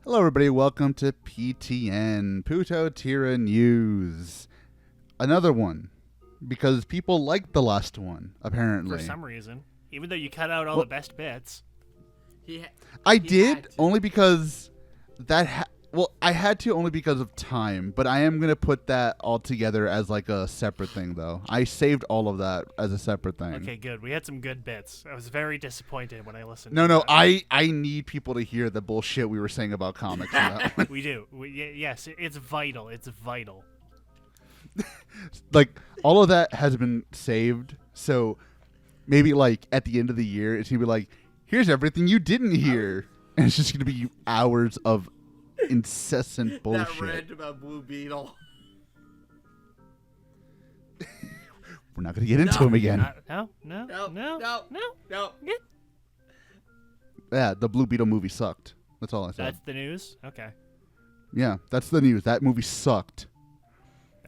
Hello, everybody. Welcome to PTN, PutoTyra News. Another one, because people liked the last one, apparently. For some reason. Even though you cut out all the best bits. I did, only because I had to only because of time, but I am going to put that all together as like a separate thing, though. I saved all of that as a separate thing. Okay, good. We had some good bits. I was very disappointed when I listened No, to that. I need people to hear the bullshit we were saying about comics. We do. Yes, it's vital. It's vital. Like, all of that has been saved, so maybe, like, at the end of the year, it's going to be like, here's everything you didn't hear. And it's just going to be hours of incessant bullshit. That rant about Blue Beetle. We're not going to get into him again. No. Yeah, the Blue Beetle movie sucked. That's all I said. That's the news? Okay. Yeah, that's the news. That movie sucked.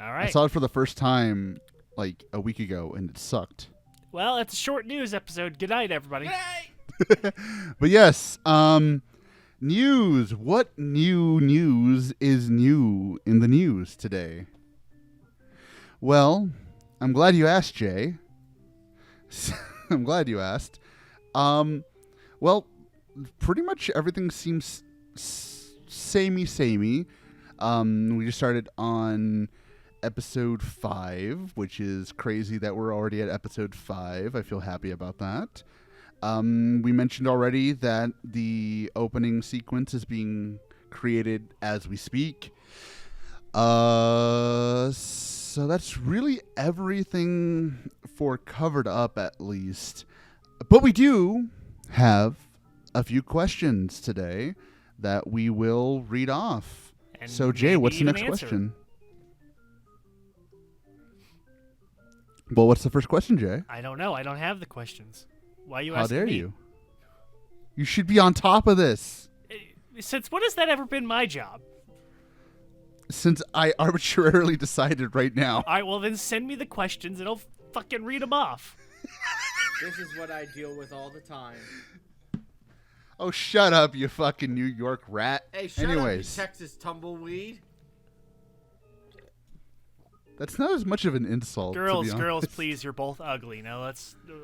All right. I saw it for the first time, like, a week ago, and it sucked. Well, it's a short news episode. Good night, everybody. Hey! But yes, news. What new news is new in the news today? Well, I'm glad you asked, Jay. I'm glad you asked. Well, pretty much everything seems samey. We just started on episode 5, which is crazy that we're already at episode 5. I feel happy about that. We mentioned already that the opening sequence is being created as we speak. So that's really everything for covered up, at least. But we do have a few questions today that we will read off. And so, Jay, what's the maybe next even answer. question? Well, what's the first question, Jay? I don't know. I don't have the questions. Why are you asking How dare me? you? You should be on top of this. Since when has that ever been my job? Since I arbitrarily decided right now. All right, well, then send me the questions and I'll fucking read them off. This is what I deal with all the time. Oh, shut up, you fucking New York rat. Hey, shut Anyways, up, you Texas tumbleweed. that's not as much of an insult. to be honest. Girls, please, you're both ugly. Now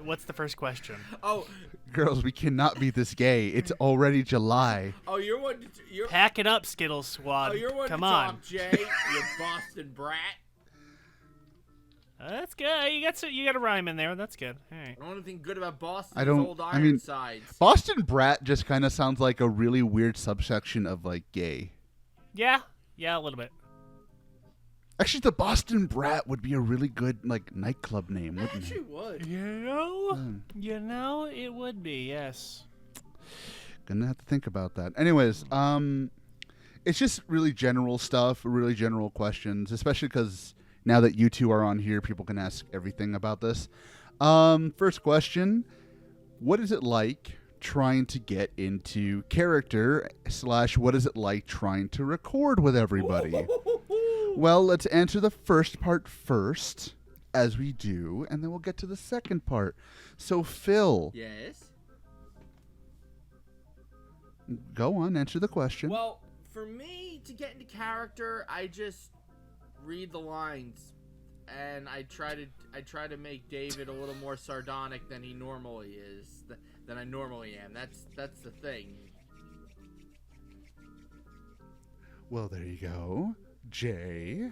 what's the first question? Oh, Girls, we cannot be this gay. It's already July. oh, you're one. You're. Pack it up, Skittles Squad. Oh, you're one Come to on. talk, Jay. You Boston brat. That's good. You got a rhyme in there. That's good. All right. The only thing good about Boston I is don't- old I mean- Ironsides. Boston brat just kind of sounds like a really weird subsection of, like, gay. Yeah, a little bit. Actually, the Boston brat would be a really good, like, nightclub name, I wouldn't actually it? would. You know, it would be. Yes. Gonna have to think about that. Anyways, it's just really general stuff, really general questions, especially because now that you two are on here, people can ask everything about this. First question, what is it like trying to get into character / what is it like trying to record with everybody? Well, let's answer the first part first, as we do, and then we'll get to the second part. So, Phil, Yes. go on, answer the question. Well, for me to get into character, I just read the lines, and I try to make David a little more sardonic than he normally is, than I normally am. That's the thing. Well, there you go. Jay.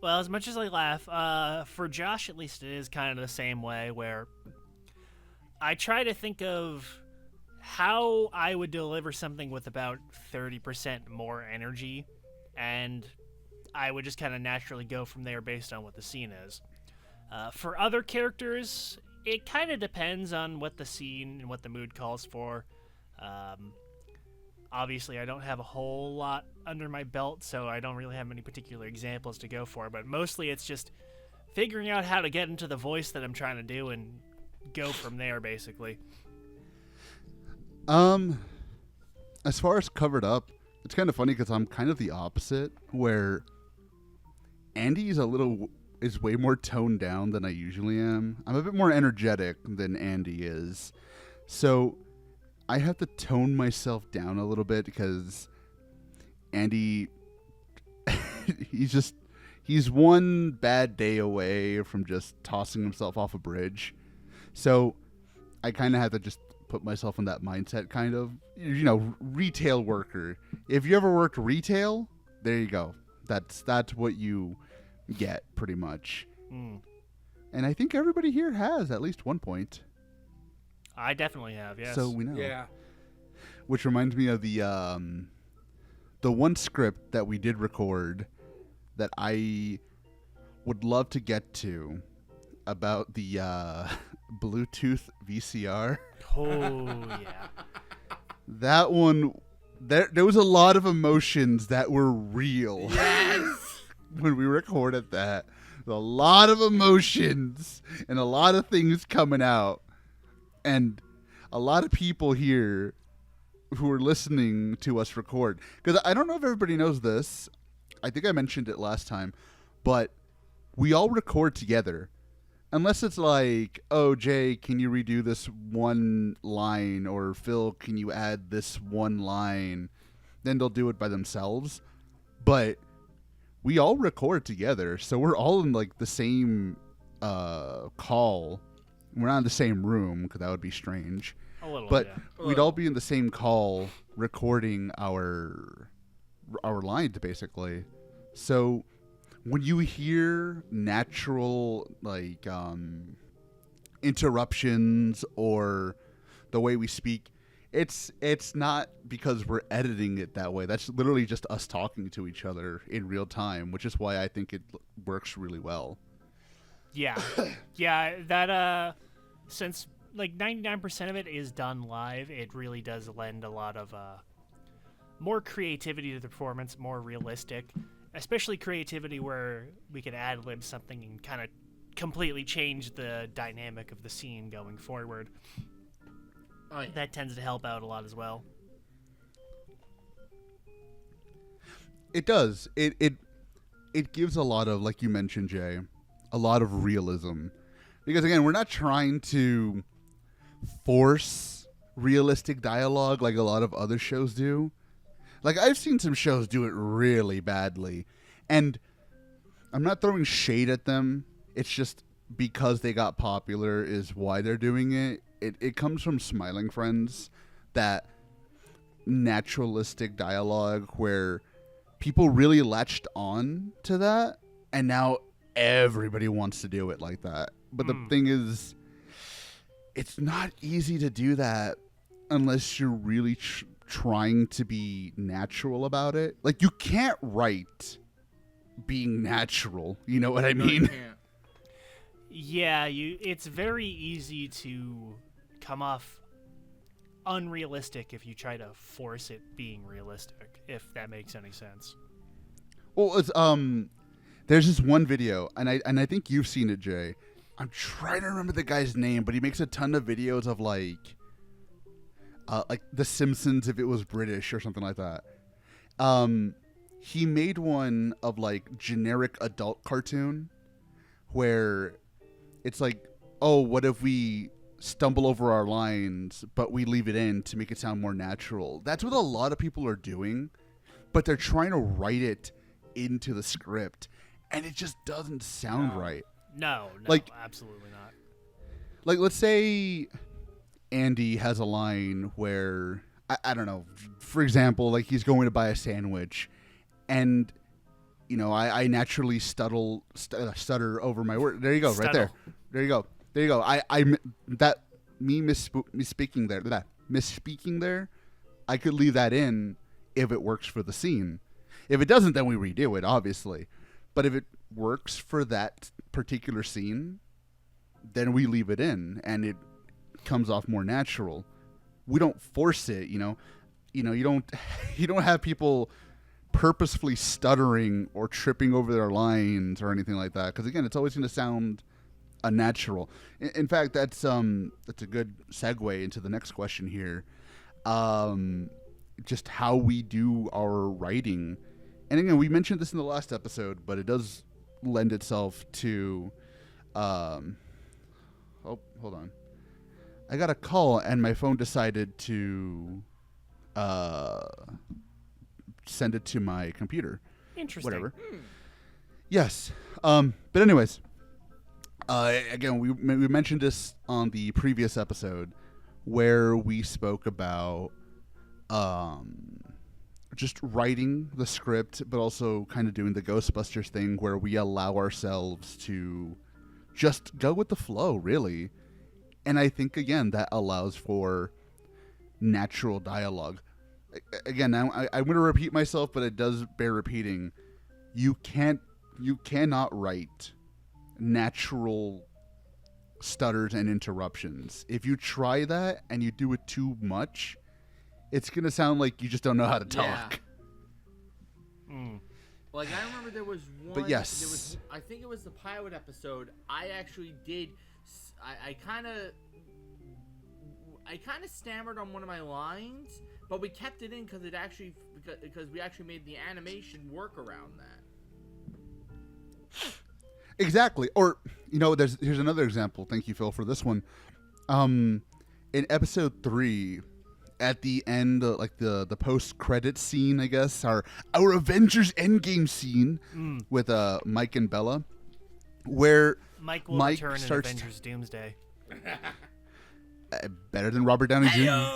Well, as much as I laugh, for Josh at least it is kind of the same way, where I try to think of how I would deliver something with about 30% more energy, and I would just kind of naturally go from there based on what the scene is. For other characters, it kind of depends on what the scene and what the mood calls for. Obviously, I don't have a whole lot under my belt, so I don't really have many particular examples to go for, but mostly it's just figuring out how to get into the voice that I'm trying to do and go from there, basically. As far as covered up, it's kind of funny because I'm kind of the opposite, where Andy is way more toned down than I usually am. I'm a bit more energetic than Andy is. So I have to tone myself down a little bit because Andy, he's one bad day away from just tossing himself off a bridge. So I kind of have to just put myself in that mindset, kind of, retail worker. If you ever worked retail, there you go. That's what you get, pretty much. And I think everybody here has at least one point. I definitely have, yes. So we know. Yeah. Which reminds me of the one script that we did record that I would love to get to about the Bluetooth VCR. Oh, yeah. That one, there was a lot of emotions that were real. Yes. When we recorded that. A lot of emotions and a lot of things coming out. And a lot of people here who are listening to us record. Because I don't know if everybody knows this. I think I mentioned it last time. But we all record together. Unless it's like, oh, Jay, can you redo this one line? Or Phil, can you add this one line? Then they'll do it by themselves. But we all record together. So we're all in like the same call. We're not in the same room because that would be strange. A little, but yeah. we'd all be in the same call recording our lines, basically. So when you hear natural like interruptions or the way we speak, it's not because we're editing it that way. That's literally just us talking to each other in real time, which is why I think it works really well. Yeah. Yeah, that since like 99% of it is done live, it really does lend a lot of more creativity to the performance, more realistic, especially creativity where we can ad-lib something and kind of completely change the dynamic of the scene going forward. Oh, yeah. That tends to help out a lot as well. It does. It gives a lot of, like you mentioned, Jay, a lot of realism. Because, again, we're not trying to force realistic dialogue like a lot of other shows do. Like, I've seen some shows do it really badly. And I'm not throwing shade at them. It's just because they got popular is why they're doing it. It comes from Smiling Friends, that naturalistic dialogue where people really latched on to that, and now everybody wants to do it like that. But the thing is, it's not easy to do that unless you're really trying to be natural about it. Like, you can't write being natural. You know what I No, you mean? can't. Yeah, it's very easy to come off unrealistic if you try to force it being realistic, if that makes any sense. Well, it's there's this one video, and I think you've seen it, Jay. I'm trying to remember the guy's name, but he makes a ton of videos of like The Simpsons if it was British or something like that. He made one of like generic adult cartoon where it's like, oh, what if we stumble over our lines, but we leave it in to make it sound more natural? That's what a lot of people are doing, but they're trying to write it into the script, and it just doesn't sound right. No, Like, absolutely not. Like, let's say Andy has a line where, I don't know, for example, like he's going to buy a sandwich, and, you know, I naturally stutter over my word. There you go, right there. There you go. There you go. Misspeaking there, I could leave that in if it works for the scene. If it doesn't, then we redo it, obviously. But if it works for that particular scene, then we leave it in, and it comes off more natural. We don't force it, you know. You don't have people purposefully stuttering or tripping over their lines or anything like that, because again, it's always going to sound unnatural. In fact, that's a good segue into the next question here. Just how we do our writing. And again, we mentioned this in the last episode, but it does lend itself to hold on. I got a call and my phone decided to send it to my computer. Interesting. Whatever. Yes. But anyways, again, we mentioned this on the previous episode where we spoke about just writing the script, but also kind of doing the Ghostbusters thing where we allow ourselves to just go with the flow, really. And I think, again, that allows for natural dialogue. Again, I'm going to repeat myself, but it does bear repeating. You cannot write natural stutters and interruptions. If you try that and you do it too much, it's going to sound like you just don't know how to talk. Like, I remember there was one. But yes. I think it was the pilot episode. I actually did. I kind of stammered on one of my lines, but we kept it in because we actually made the animation work around that. Exactly. Or, here's another example. Thank you, Phil, for this one. In episode 3, at the end, like the post-credit scene, I guess, our Avengers Endgame scene with Mike and Bella, where Mike will return in Avengers Doomsday. Better than Robert Downey Jr.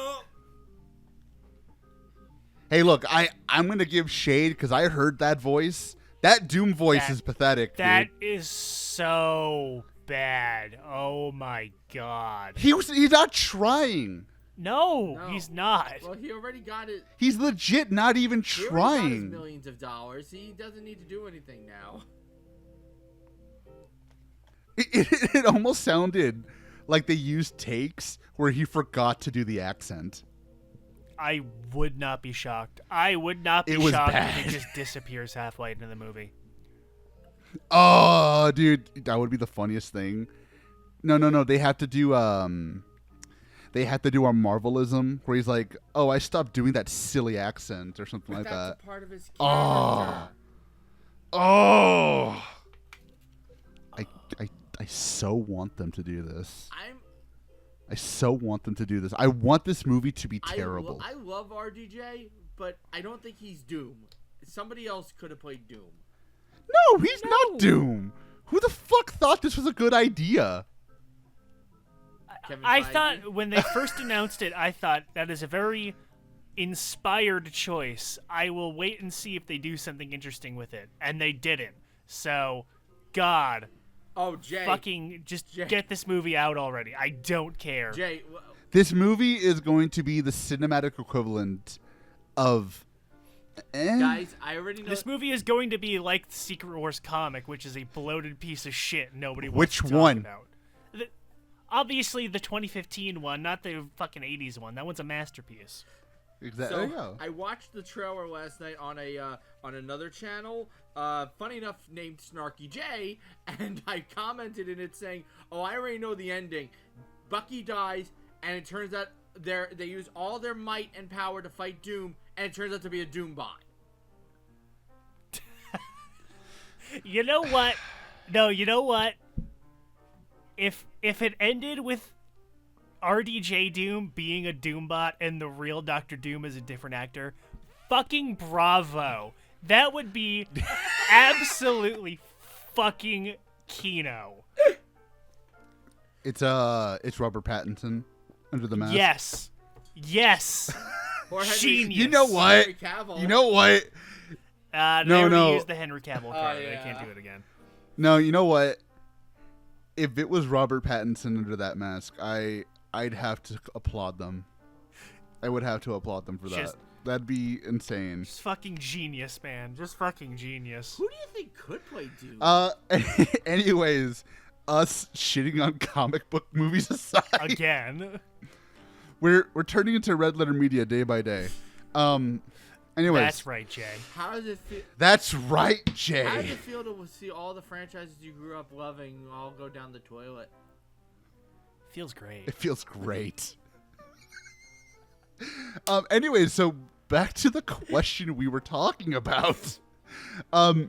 Hey, look, I'm going to give shade because I heard that voice. That Doom voice is pathetic, That dude. is so bad. Oh, my God. He's not trying. No, he's not. Well, he already got it. He's legit not even He already got trying. his millions of dollars. He doesn't need to do anything now. It almost sounded like they used takes where he forgot to do the accent. I would not be shocked. I would not be It was shocked bad. if he just disappears halfway into the movie. Oh, dude, that would be the funniest thing. No. They have to do our Marvelism where he's like, "Oh, I stopped doing that silly accent" or something like That's that. a part of his Oh. character. I so want them to do this. I'm I so want them to do this. I want this movie to be terrible. I love RDJ, but I don't think he's Doom. Somebody else could have played Doom. No, he's not Doom. Who the fuck thought this was a good idea? Kevin I Feige? thought when they first announced it, I thought that is a very inspired choice. I will wait and see if they do something interesting with it. And they didn't. So, God, Oh, Jay. fucking just get this movie out already. I don't care. Jay. This movie is going to be the cinematic equivalent of... Guys, I already know. This movie is going to be like the Secret Wars comic, which is a bloated piece of shit nobody wants Which to talk one? about. Obviously, the 2015 one, not the fucking 80s one. That one's a masterpiece. Exactly. There you go. I watched the trailer last night on another channel, funny enough named Snarky J, and I commented in it saying, "Oh, I already know the ending. Bucky dies, and it turns out they use all their might and power to fight Doom, and it turns out to be a Doom bot." You know what? No, you know what? If it ended with RDJ Doom being a Doombot and the real Dr. Doom is a different actor, fucking bravo. That would be absolutely fucking Kino. It's Robert Pattinson under the mask. Yes. Or Henry- Genius. You know what? Henry Cavill. You know what? They No. already used the Henry Cavill card. yeah. They can't do it again. No, you know what? If it was Robert Pattinson under that mask, I'd have to applaud them. I would have to applaud them for that. Just- That'd be insane. Just fucking genius, man. Just fucking genius. Who do you think could play Doom? Anyways, us shitting on comic book movies aside, Again. we're turning into Red Letter Media day by day. Anyways, That's right, Jay. How does it feel? that's right, How does Jay. it feel to see all the franchises you grew up loving all go down the toilet? Feels great. It feels great. Anyways, so back to the question we were talking about. To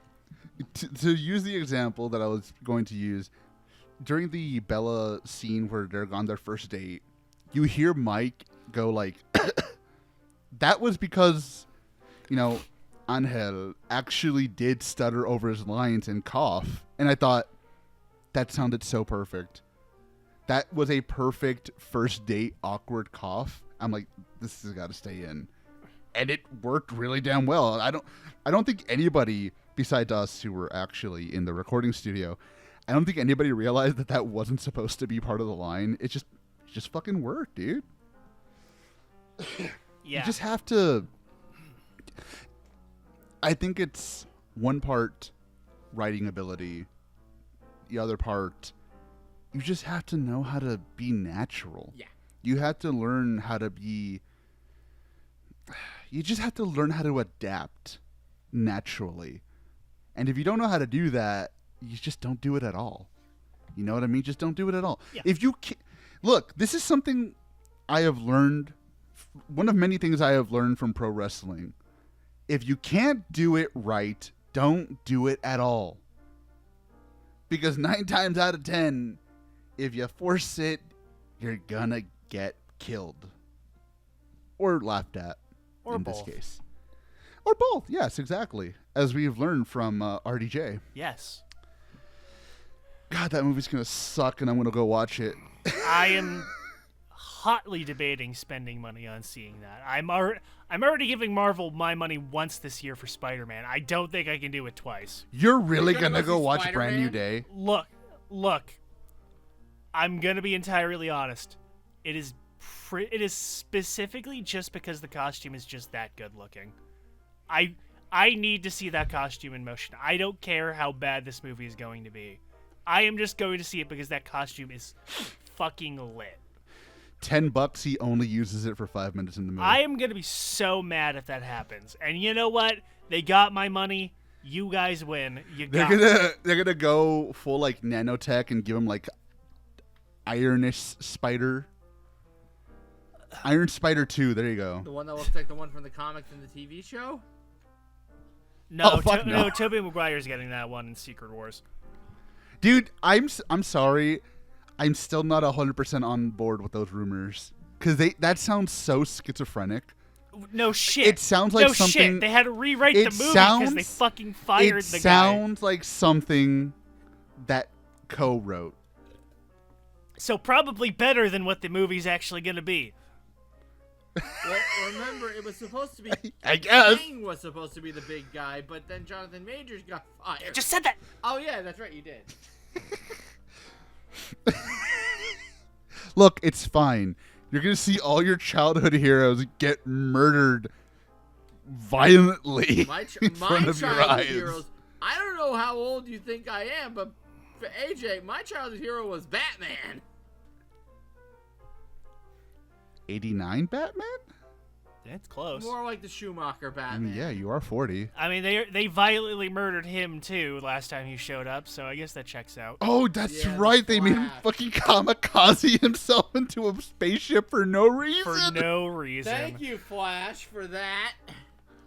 use the example that I was going to use, during the Bella scene where they're on their first date, you hear Mike go like, that was because, Angel actually did stutter over his lines and cough. And I thought, that sounded so perfect. That was a perfect first date awkward cough. I'm like, this has got to stay in. And it worked really damn well. I don't think anybody besides us who were actually in the recording studio, I don't think anybody realized that wasn't supposed to be part of the line. It just fucking worked, dude. Yeah. You just have to. I think it's one part writing ability, the other part, you just have to know how to be natural. Yeah. You have to learn how to be. You just have to learn how to adapt naturally. And if you don't know how to do that, you just don't do it at all. You know what I mean? Just don't do it at all. Yeah. If you look, this is something I have learned. One of many things I have learned from pro wrestling. If you can't do it right, don't do it at all. Because 9 times out of 10, if you force it, you're gonna get killed. Or laughed at, Or in both. this case. Or both, yes, exactly. As we've learned from RDJ. Yes. God, that movie's gonna suck, and I'm gonna go watch it. I am hotly debating spending money on seeing that. I'm already giving Marvel my money once this year for Spider-Man. I don't think I can do it twice. You're really You're gonna gonna go go see watch Brand New Spider-Man? Day? Look. I'm gonna be entirely honest. It is specifically just because the costume is just that good looking. I need to see that costume in motion. I don't care how bad this movie is going to be. I am just going to see it because that costume is fucking lit. $10, he only uses it for 5 minutes in the movie. I am going to be so mad if that happens. And you know what? They got my money. You guys win. They're gonna go full like nanotech and give him like Ironish Spider. Iron Spider 2, there you go. The one that looks like the one from the comics and the TV show? No, Oh, fuck no. Tobey Maguire's getting that one in Secret Wars. Dude, I'm sorry. I'm still not 100% on board with those rumors. Because that sounds so schizophrenic. No shit. It sounds like no something... shit. They had to rewrite the it movie because sounds- they fucking fired the guy. It sounds like something that co-wrote. So probably better than what the movie's actually going to be. Well, remember, it was supposed to be... I guess. Kang was supposed to be the big guy, but then Jonathan Majors got fired. I just said that. Oh, yeah, that's right, you did. Look, it's fine. You're going to see all your childhood heroes get murdered violently in front of your childhood eyes. heroes... I don't know how old you think I am, but for AJ, my childhood hero was Batman. 89 Batman? That's close. More like the Schumacher I Batman. mean, yeah, you are 40. I mean, they violently murdered him too last time he showed up, so I guess that checks out. Oh, that's Yeah, the right. They made him Flash. fucking kamikaze himself into a spaceship for no reason. For no reason. Thank you, Flash, for that.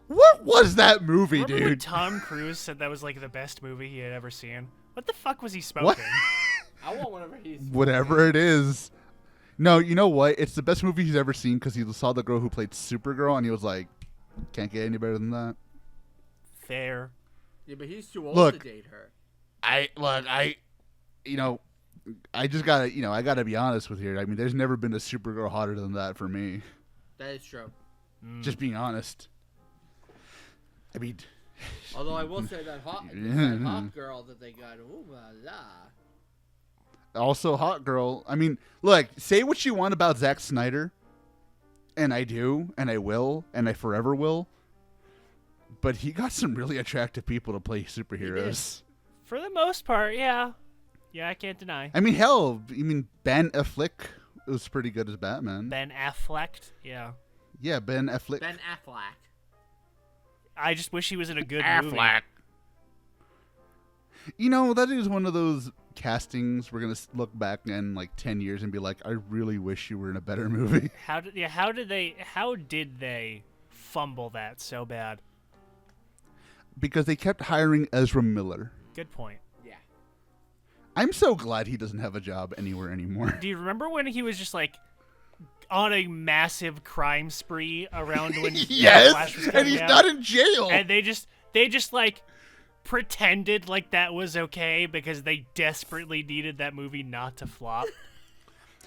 What was that movie, Remember when dude? Tom Cruise said that was like the best movie he had ever seen? What the fuck was he What? smoking? I want whatever he's... Whatever it is. No, you know what? It's the best movie he's ever seen because he saw the girl who played Supergirl and he was like, can't get any better than that. Fair. Yeah, but he's too old Look. to date her. I just gotta, I gotta be honest with you. I mean, there's never been a Supergirl hotter than that for me. That is true. Just being honest. I mean, Although I will say that hot girl that they got, ooh la la. also hot girl. I mean, look, say what you want about Zack Snyder, and I do, and I will, and I forever will. But he got some really attractive people to play superheroes. For the most part, yeah. Yeah, I can't deny. I mean, hell, Ben Affleck was pretty good as Batman. Ben Affleck, yeah. Yeah, Ben Affleck. Ben Affleck. I just wish he was in a good movie. That is one of those castings we're gonna look back in like 10 years and be like, I really wish you were in a better movie. How did they fumble that so bad? Because they kept hiring Ezra Miller. Good point. Yeah. I'm so glad he doesn't have a job anywhere anymore. Do you remember when he was just like, on a massive crime spree around when Yes, Flash was and coming he's out. not in jail. And they just like pretended like that was okay because they desperately needed that movie not to flop.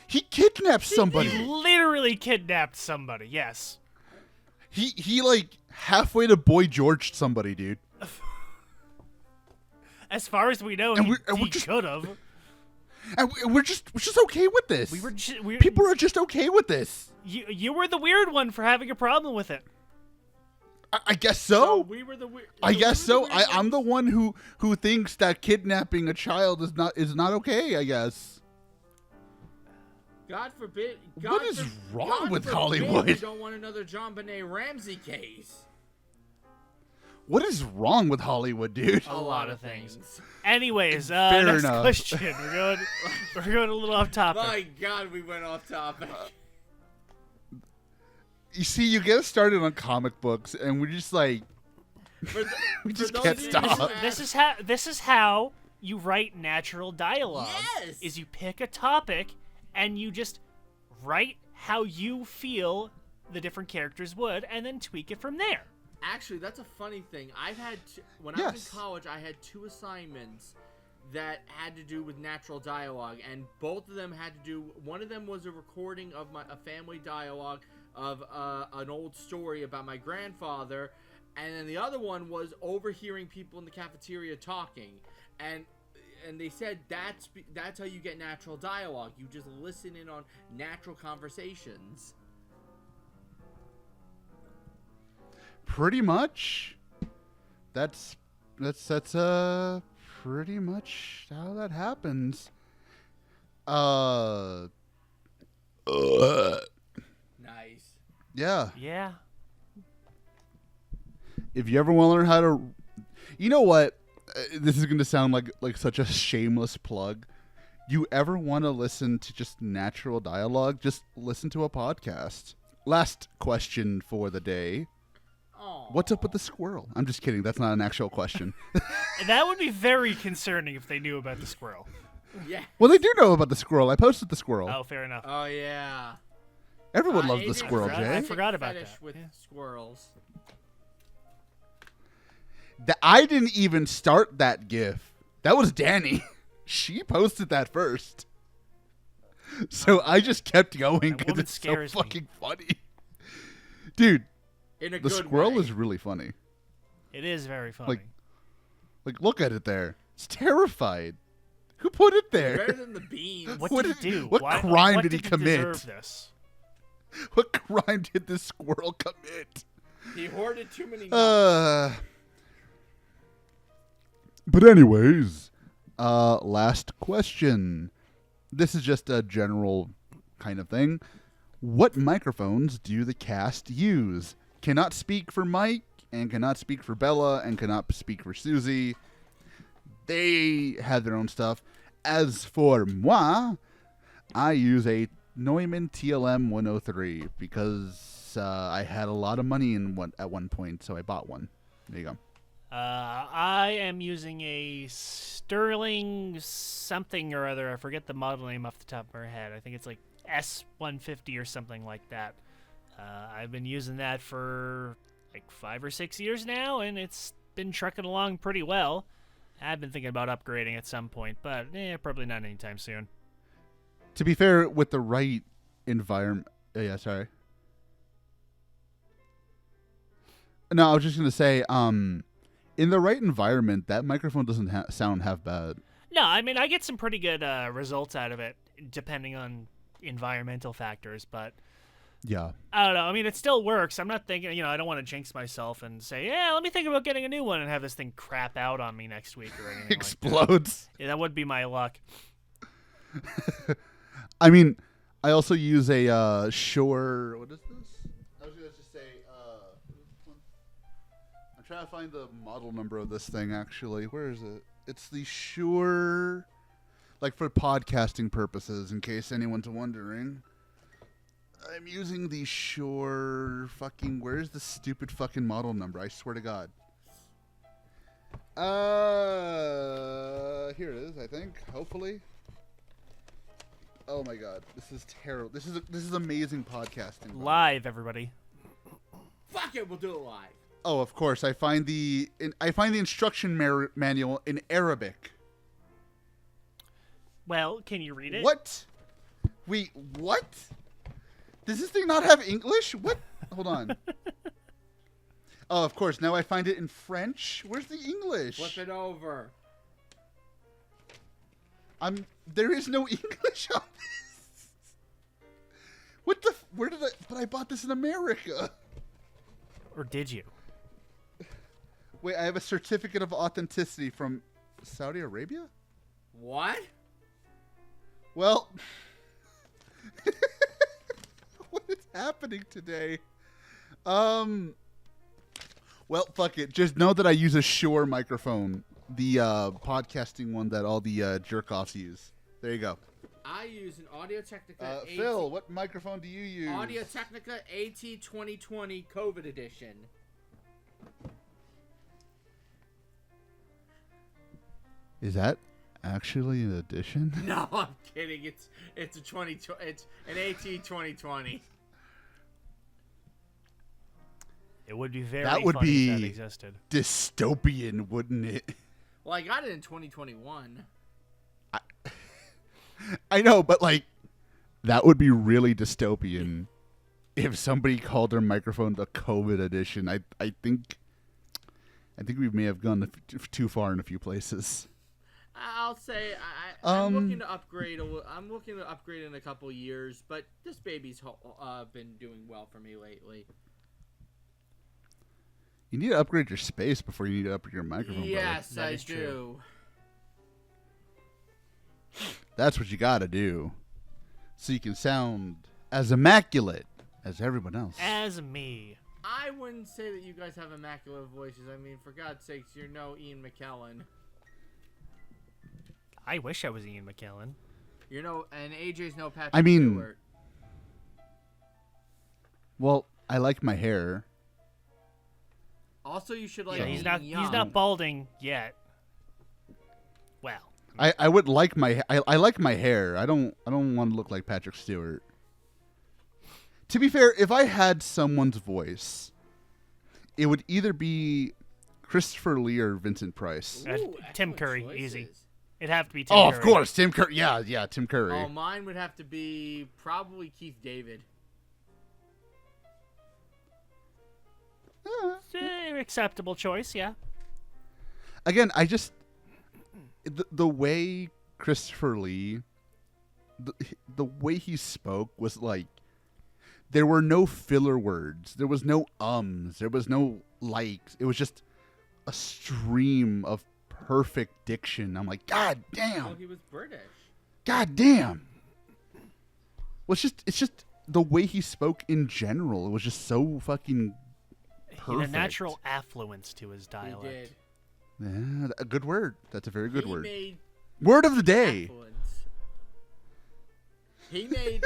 He kidnapped somebody. He literally kidnapped somebody. Yes. He like halfway to Boy George somebody, dude. As far as we know, And he we're just- could have. And we're just okay with this. People are just okay with this. You were the weird one for having a problem with it. I guess so. we were the weird. I guess so. I'm the one. one who thinks that kidnapping a child is not okay. I guess. God forbid. What is wrong God with forbid Hollywood? We don't want another John Benet Ramsey case. What is wrong with Hollywood, dude? A lot of things. Anyways, Fair next enough. question. We're going a little off topic. My God, we went off topic. You see, you get us started on comic books, and we're just like, we just can't stop. This is how you write natural dialogue. Yes! Is you pick a topic and you just write how you feel the different characters would, and then tweak it from there. Actually, that's a funny thing. When I was Yes. in college, I had 2 assignments that had to do with natural dialogue, and both of them had to do. One of them was a recording of a family dialogue of an old story about my grandfather, and then the other one was overhearing people in the cafeteria talking, and they said that's how you get natural dialogue. You just listen in on natural conversations. Pretty much. That's pretty much how that happens. Nice. Yeah. Yeah. If you ever want to learn how to, you know what? This is going to sound like such a shameless plug. You ever want to listen to just natural dialogue? Just listen to a podcast. Last question for the day. Aw. What's up with the squirrel? I'm just kidding. That's not an actual question. That would be very concerning if they knew about the squirrel. Yeah. Well, they do know about the squirrel. I posted the squirrel. Oh, fair enough. Oh yeah. Everyone loves the Adrian's squirrel, got a Jay. I forgot about fetish that. with Yeah. squirrels. I didn't even start that GIF. That was Danny. She posted that first. So I just kept going That because woman it's so scares me. fucking funny. Dude, In a the good squirrel way. is really funny. It is very funny. Like, look at it there. It's terrified. Who put it better there? than the beans. What what did did- it do? what crime did he commit? Deserve this? What crime did this squirrel commit? He hoarded too many. But anyways, last question. This is just a general kind of thing. What microphones do the cast use? Cannot speak for Mike, and cannot speak for Bella, and cannot speak for Susie. They have their own stuff. As for moi, I use a Neumann TLM 103 because I had a lot of money at one point, so I bought one. There you go. I am using a Sterling something or other. I forget the model name off the top of my head. I think it's like S150 or something like that. I've been using that for like 5 or 6 years now, and it's been trucking along pretty well. I've been thinking about upgrading at some point, but probably not anytime soon. To be fair, with the right environment... yeah, sorry. No, I was just going to say, in the right environment, that microphone doesn't sound half bad. No, I mean, I get some pretty good results out of it, depending on environmental factors, but Yeah. I don't know. I mean, it still works. I'm not thinking, I don't want to jinx myself and say, let me think about getting a new one and have this thing crap out on me next week or anything Explodes. like that. Yeah, that would be my luck. I mean, I also use a Shure... What is this? I was going to just say... I'm trying to find the model number of this thing, actually. Where is it? It's the Shure... Like, for podcasting purposes, in case anyone's wondering. I'm using the Shure fucking... Where's the stupid fucking model number? I swear to God. Here it is, I think. Hopefully. Oh my god, this is terrible. This is amazing podcasting. Live, everybody. Fuck it, we'll do it live. Oh, of course. I find the instruction manual in Arabic. Well, can you read it? What? Wait, what? Does this thing not have English? What? Hold on. Oh, of course. Now I find it in French. Where's the English? Flip it over. There is no English on this. What the? Where did I? But I bought this in America. Or did you? Wait, I have a certificate of authenticity from Saudi Arabia? What? Well, what is happening today? Well, fuck it. Just know that I use a Shure microphone, the podcasting one that all the jerk-offs use. There you go. I use an Audio-Technica Phil, what microphone do you use? Audio-Technica AT2020 COVID edition. Is that actually an addition? No, I'm kidding. It's a it's an AT2020. It would be very That would funny be if that existed. dystopian, wouldn't it? Well, I got it in 2021. I know, but like, that would be really dystopian if somebody called their microphone the COVID edition. I think we may have gone too far in a few places. I'll say I'm looking to upgrade. I'm looking to upgrade in a couple years, but this baby's been doing well for me lately. You need to upgrade your space before you need to upgrade your microphone. Yes, That I is do. true. That's what you gotta do, so you can sound as immaculate as everyone else. As me. I wouldn't say that you guys have immaculate voices. I mean, for God's sakes, you're no Ian McKellen. I wish I was Ian McKellen. You're no, and AJ's no Patrick I mean- Stewart. Well, I like my hair. Also, you should like. Yeah, being he's not young. he's not balding yet. Well, I would like my I like my hair. I don't want to look like Patrick Stewart. To be fair, if I had someone's voice, it would either be Christopher Lee or Vincent Price. Ooh, Tim excellent Curry, choices. easy. It'd have to be Tim Oh, Curry. of course, Tim Curry. Yeah, Tim Curry. Oh, mine would have to be probably Keith David. Acceptable choice, yeah. Again, I just the way Christopher Lee, the way he spoke was like there were no filler words, there was no ums, there was no likes. It was just a stream of perfect diction. I'm like, God damn, Oh, he was British. God damn. Well, it's just the way he spoke in general. It was just so fucking He perfect. had a natural affluence to his dialect. He did. Yeah, a good word. That's a very good He word. made Word of the day. affluence. He made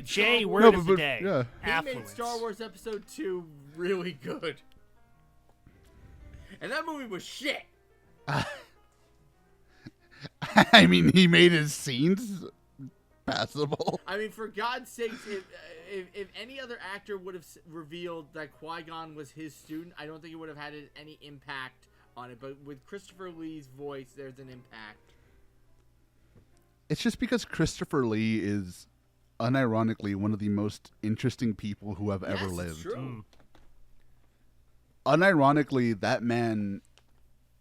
Jay, Star word Wars, of the day. Yeah. He made Affluence. Star Wars Episode 2 really good. And that movie was shit. I mean, he made his scenes passable. I mean, for God's sakes, if any other actor would have revealed that Qui-Gon was his student, I don't think it would have had any impact on it. But with Christopher Lee's voice, there's an impact. It's just because Christopher Lee is unironically one of the most interesting people who have ever Yes, lived. it's true. Unironically, that man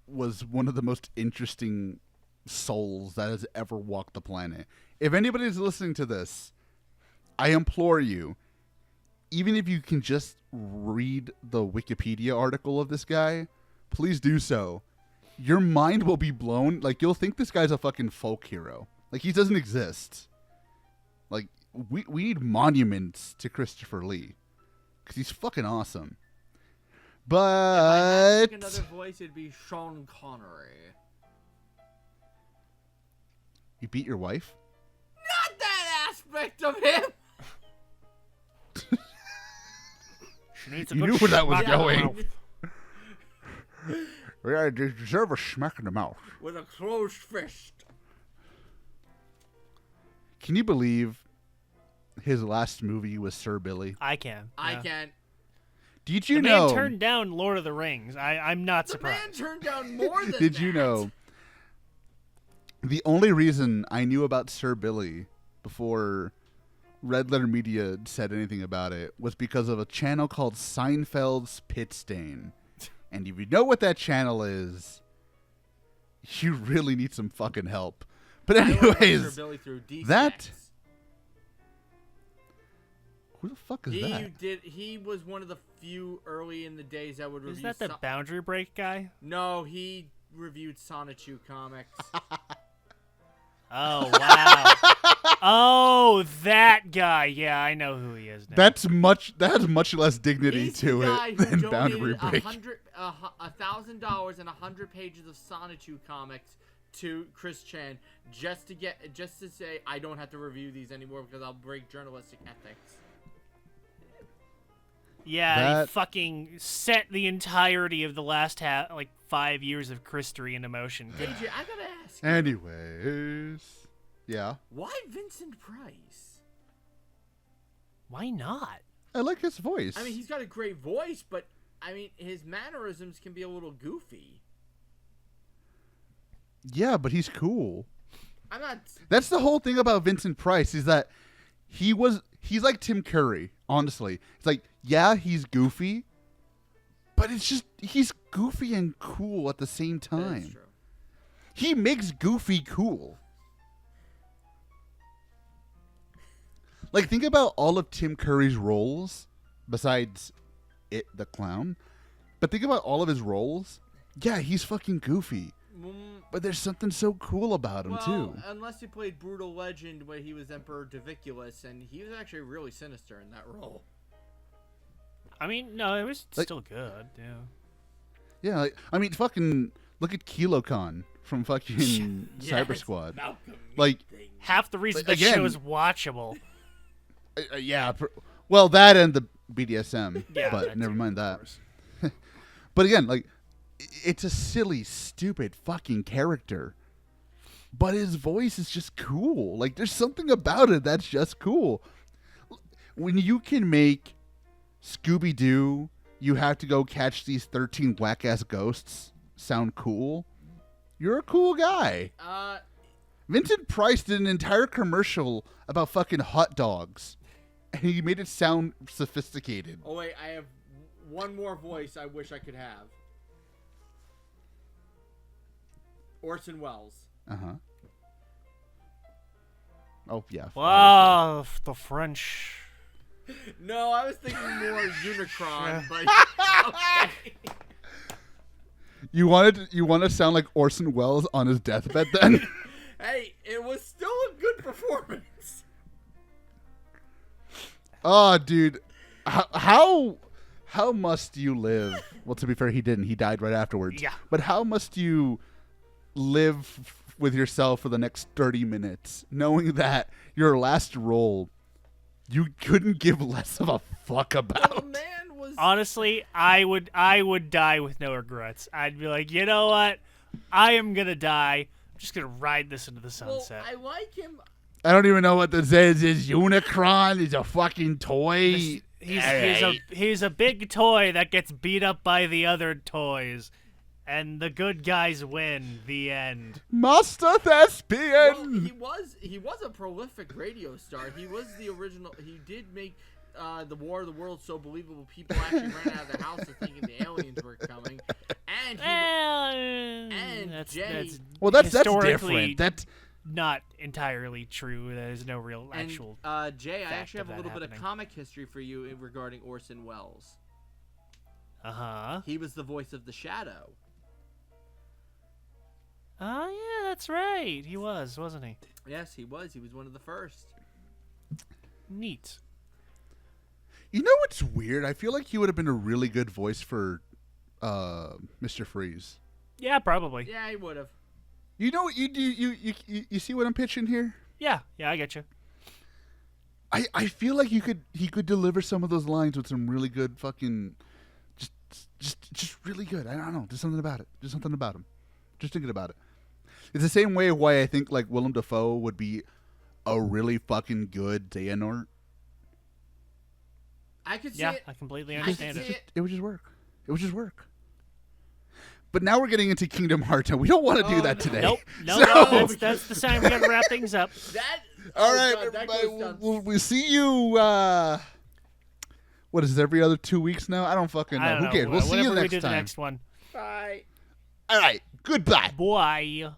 was one of the most interesting souls that has ever walked the planet. If anybody's listening to this, I implore you, even if you can just read the Wikipedia article of this guy, please do so. Your mind will be blown. Like, you'll think this guy's a fucking folk hero. Like, he doesn't exist. Like, we need monuments to Christopher Lee. Because he's fucking awesome. If I had to But... pick another voice, it'd be Sean Connery. You beat your wife? Not that aspect of him. She needs a You good knew where that was smack in the going. mouth. Yeah, they deserve a smack in the mouth. With a closed fist. Can you believe his last movie was Sir Billy? I can. I yeah. can't. Did you The know? man turned down Lord of the Rings. I'm not The surprised. man turned down more than Did that. you know? The only reason I knew about Sir Billy before Red Letter Media said anything about it was because of a channel called Seinfeld's Pit Stain. And if you know what that channel is, you really need some fucking help. But I ordered Sir anyways, Billy through that- D-Stacks. who the fuck is that? He was one of the few early in the days that would review. Is that the Boundary Break guy? No, he reviewed Sonichu comics. Oh wow. Oh, that guy. Yeah, I know who he is now. That has much less dignity He's to the guy it who than Boundary donated Break. $1,000 and 100 pages of Sonichu comics to Chris Chan just to say I don't have to review these anymore because I'll break journalistic ethics. Yeah, he That- fucking set the entirety of the last 5 years of Christery into motion. AJ, I gotta ask you, Anyways, yeah, why Vincent Price? Why not? I like his voice. I mean, he's got a great voice, but I mean, his mannerisms can be a little goofy. yeah, but he's cool. I'm not. That's the whole thing about Vincent Price is that he's like Tim Curry, honestly. It's like, yeah, he's goofy, but it's just he's goofy and cool at the same That's time. true. He makes goofy cool. Like, think about all of Tim Curry's roles besides It the Clown. But think about all of his roles. Yeah, he's fucking goofy. But there's something so cool about him, Well, too. unless he played Brutal Legend where he was Emperor Diviculus, and he was actually really sinister in that role. I mean, no, it was Like- still good. Yeah. Yeah, like, I mean, fucking look at KiloCon from fucking Yes, Cyber Squad. Malcolm Like, Meeting. Half the reason But the again- show is watchable. yeah, well, that and the BDSM, Yeah, but that never too, mind of that. course. But again, like, it's a silly, stupid fucking character. But his voice is just cool. Like, there's something about it that's just cool. When you can make Scooby-Doo, you have to go catch these 13 whack-ass ghosts sound cool, you're a cool guy. Vincent Price did an entire commercial about fucking hot dogs. And he made it sound sophisticated. Oh wait, I have one more voice I wish I could have. Orson Welles. Uh-huh. Oh, yeah. Wow, the French. No, I was thinking more Unicron, but okay. You want to sound like Orson Welles on his deathbed then? Hey, it was still a good performance. Oh, dude. How must you live? Well, to be fair, he didn't. He died right afterwards. Yeah. But how must you live with yourself for the next 30 minutes knowing that your last role you couldn't give less of a fuck Well, about? the man was. Honestly, I would die with no regrets. I'd be like, you know what? I am gonna die. I'm just gonna ride this into the Well, sunset. I like him. I don't even know what this is. Is Unicron? Is a fucking toy? He's a big toy that gets beat up by the other toys, and the good guys win. The end. Master Well, Thespian. he was a prolific radio star. He was the original. He did make the War of the Worlds so believable. People actually ran out of their houses thinking the aliens were coming. And That's Jenny- Well, that's historically different. That's not entirely true. There's no real and actual. Jay, I fact actually of have a that little bit of happening. comic history for you regarding Orson Welles. Uh-huh. He was the voice of the Shadow. Oh yeah, that's right. He was, wasn't he? Yes, he was. He was one of the first. Neat. You know what's weird? I feel like he would have been a really good voice for Mr. Freeze. Yeah, probably. Yeah, he would have. You know what you do? You see what I'm pitching here? Yeah, I get you. I feel like he could deliver some of those lines with some really good fucking just really good. I don't know. There's something about it. There's something about him. Just thinking about it. It's the same way why I think like Willem Dafoe would be a really fucking good Xehanort, I could see Yeah, it. I completely I understand can see it. it would just work. It would just work. But now we're getting into Kingdom Hearts, and we don't want to do Oh, that no. today. Nope. No, So- no, that's the sign we gotta wrap things up. That. All oh right, God, that everybody. goes down- We'll see you. What is it, every other 2 weeks now? I don't fucking know. I don't Who know. cares? We'll see you Whatever we next do time. the next one. Bye. All right. Goodbye. Bye.